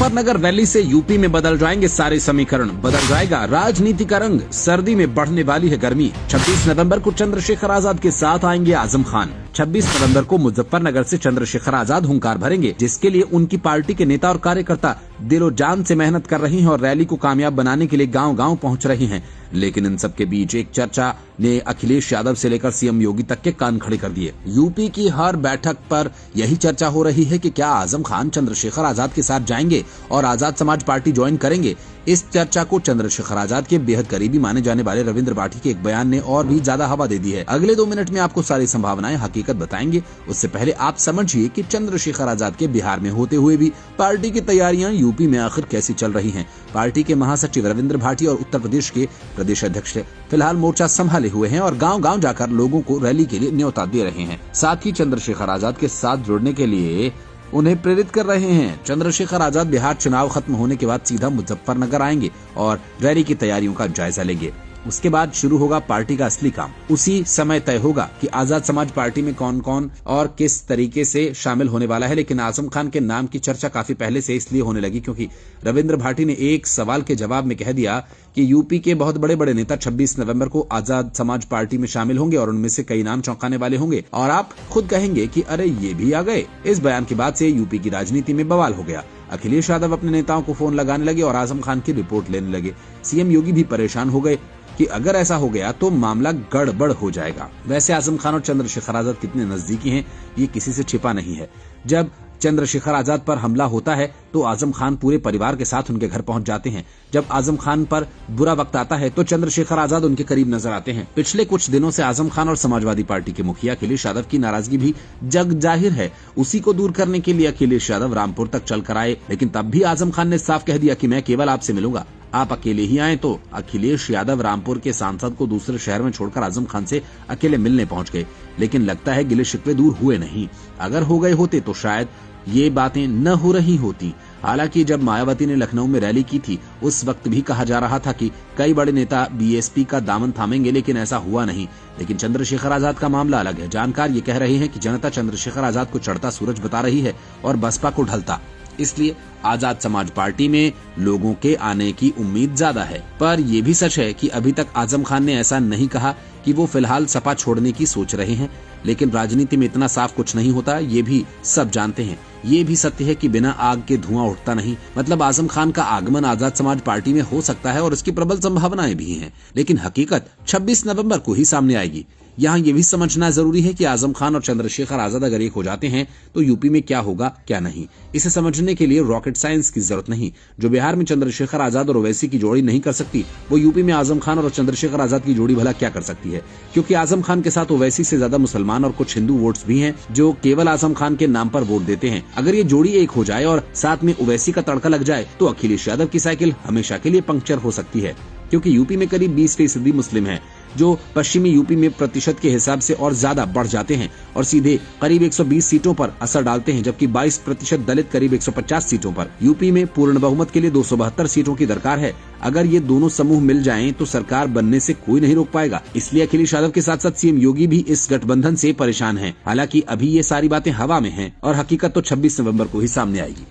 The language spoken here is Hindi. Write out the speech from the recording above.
मुजफ्फरनगर रैली से यूपी में बदल जाएंगे सारे समीकरण, बदल जाएगा राजनीति का रंग, सर्दी में बढ़ने वाली है गर्मी। 26 नवंबर को चंद्रशेखर आजाद के साथ आएंगे आजम खान। 26 नवंबर को मुजफ्फरनगर से चंद्रशेखर आजाद हुंकार भरेंगे, जिसके लिए उनकी पार्टी के नेता और कार्यकर्ता दिलो जान से मेहनत कर रही हैं और रैली को कामयाब बनाने के लिए गांव-गांव पहुंच रही हैं। लेकिन इन सब के बीच एक चर्चा ने अखिलेश यादव से लेकर सीएम योगी तक के कान खड़े कर दिए। यूपी की हर बैठक पर यही चर्चा हो रही है कि क्या आजम खान चंद्रशेखर आजाद के साथ जाएंगे और आजाद समाज पार्टी ज्वाइन करेंगे। इस चर्चा को चंद्रशेखर आजाद के बेहद करीबी माने जाने वाले रविंद्र भाटी के एक बयान ने और भी ज्यादा हवा दे दी है। अगले 2 मिनट में आपको सारी संभावनाएं हकीकत बताएंगे। उससे पहले आप समझिए कि चंद्रशेखर आजाद के बिहार में होते हुए भी पार्टी की तैयारियां यूपी में आखिर कैसी चल रही हैं। पार्टी के महासचिव रविंद्र भाटी और उत्तर प्रदेश के प्रदेश अध्यक्ष फिलहाल मोर्चा संभाले हुए हैं और गांव-गांव जाकर लोगों को रैली के लिए न्योता दे रहे हैं। साथ ही चंद्रशेखर आजाद के साथ जुड़ने के लिए उन्हें प्रेरित कर रहे हैं। चंद्रशेखर आजाद बिहार चुनाव खत्म होने के बाद सीधा मुजफ्फरनगर आएंगे और रैली की तैयारियों का जायजा लेंगे। उसके बाद शुरू होगा पार्टी का असली काम। उसी समय तय होगा कि आजाद समाज पार्टी में कौन कौन और किस तरीके से शामिल होने वाला है। लेकिन आजम खान के नाम की चर्चा काफी पहले से इसलिए होने लगी क्योंकि रविंद्र भाटी ने एक सवाल के जवाब में कह दिया कि यूपी के बहुत बड़े बड़े नेता 26 नवंबर को आजाद समाज पार्टी में शामिल होंगे और उनमें से कई नाम चौंकाने वाले होंगे और आप खुद कहेंगे कि अरे ये भी आ गए। इस बयान के बाद से यूपी की राजनीति में बवाल हो गया। अखिलेश यादव अपने नेताओं को फोन लगाने लगे और आजम खान की रिपोर्ट लेने लगे। सीएम योगी भी परेशान हो गए कि अगर ऐसा हो गया तो मामला गड़बड़ हो जाएगा। वैसे आजम खान और चंद्रशेखर आजाद कितने नजदीकी हैं ये किसी से छिपा नहीं है। जब चंद्रशेखर आजाद पर हमला होता है तो आजम खान पूरे परिवार के साथ उनके घर पहुंच जाते हैं। जब आजम खान पर बुरा वक्त आता है तो चंद्रशेखर आजाद उनके करीब नजर आते हैं। पिछले कुछ दिनों से आजम खान और समाजवादी पार्टी के मुखिया अखिलेश यादव की नाराजगी भी जग जाहिर है। उसी को दूर करने के लिए अखिलेश यादव रामपुर तक चल कर आए, लेकिन तब भी आजम खान ने साफ कह दिया कि मैं केवल आपसे मिलूंगा, आप अकेले ही आए। तो अखिलेश यादव रामपुर के सांसद को दूसरे शहर में छोड़कर आजम खान से अकेले मिलने पहुंच गए। लेकिन लगता है गिले शिकवे दूर हुए नहीं। अगर हो गए होते तो शायद ये बातें न हो रही होती। हालांकि जब मायावती ने लखनऊ में रैली की थी उस वक्त भी कहा जा रहा था कि कई बड़े नेता बीएसपी का दामन थामेंगे, लेकिन ऐसा हुआ नहीं। लेकिन चंद्रशेखर आजाद का मामला अलग है। जानकार ये कह रहे हैं कि जनता चंद्रशेखर आजाद को चढ़ता सूरज बता रही है और बसपा को ढलता। इसलिए आजाद समाज पार्टी में लोगों के आने की उम्मीद ज्यादा है। पर यह भी सच है कि अभी तक आजम खान ने ऐसा नहीं कहा कि वो फिलहाल सपा छोड़ने की सोच रहे हैं। लेकिन राजनीति में इतना साफ कुछ नहीं होता, ये भी सब जानते हैं। ये भी सत्य है कि बिना आग के धुआं उठता नहीं। मतलब आजम खान का आगमन आजाद समाज पार्टी में हो सकता है और इसकी प्रबल संभावनाएं भी हैं। लेकिन हकीकत 26 नवंबर को ही सामने आएगी। यहाँ ये भी समझना जरूरी है कि आजम खान और चंद्रशेखर आजाद अगर एक हो जाते हैं तो यूपी में क्या होगा क्या नहीं। इसे समझने के लिए रॉकेट साइंस की जरूरत नहीं। जो बिहार में चंद्रशेखर आजाद और ओवैसी की जोड़ी नहीं कर सकती, वो यूपी में आजम खान और चंद्रशेखर आजाद की जोड़ी भला क्या कर सकती है। क्योंकि आजम खान के साथ ओवैसी से ज्यादा मुसलमान और कुछ हिंदू वोट्स भी हैं जो केवल आजम खान के नाम पर वोट देते हैं। अगर ये जोड़ी एक हो जाए और साथ में ओवैसी का तड़का लग जाए तो अखिलेश यादव की साइकिल हमेशा के लिए पंक्चर हो सकती है। क्योंकि यूपी में करीब 20% मुस्लिम हैं, जो पश्चिमी यूपी में प्रतिशत के हिसाब से और ज्यादा बढ़ जाते हैं और सीधे करीब 120 सीटों पर असर डालते हैं, जबकि 22% दलित करीब 150 सीटों पर। यूपी में पूर्ण बहुमत के लिए 272 सीटों की दरकार है। अगर ये दोनों समूह मिल जाएं तो सरकार बनने से कोई नहीं रोक पाएगा। इसलिए अखिलेश यादव के साथ साथ सीएम योगी भी इस गठबंधन से परेशान हैं। हालांकि अभी ये सारी बातें हवा में हैं और हकीकत तो 26 नवंबर को ही सामने आएगी।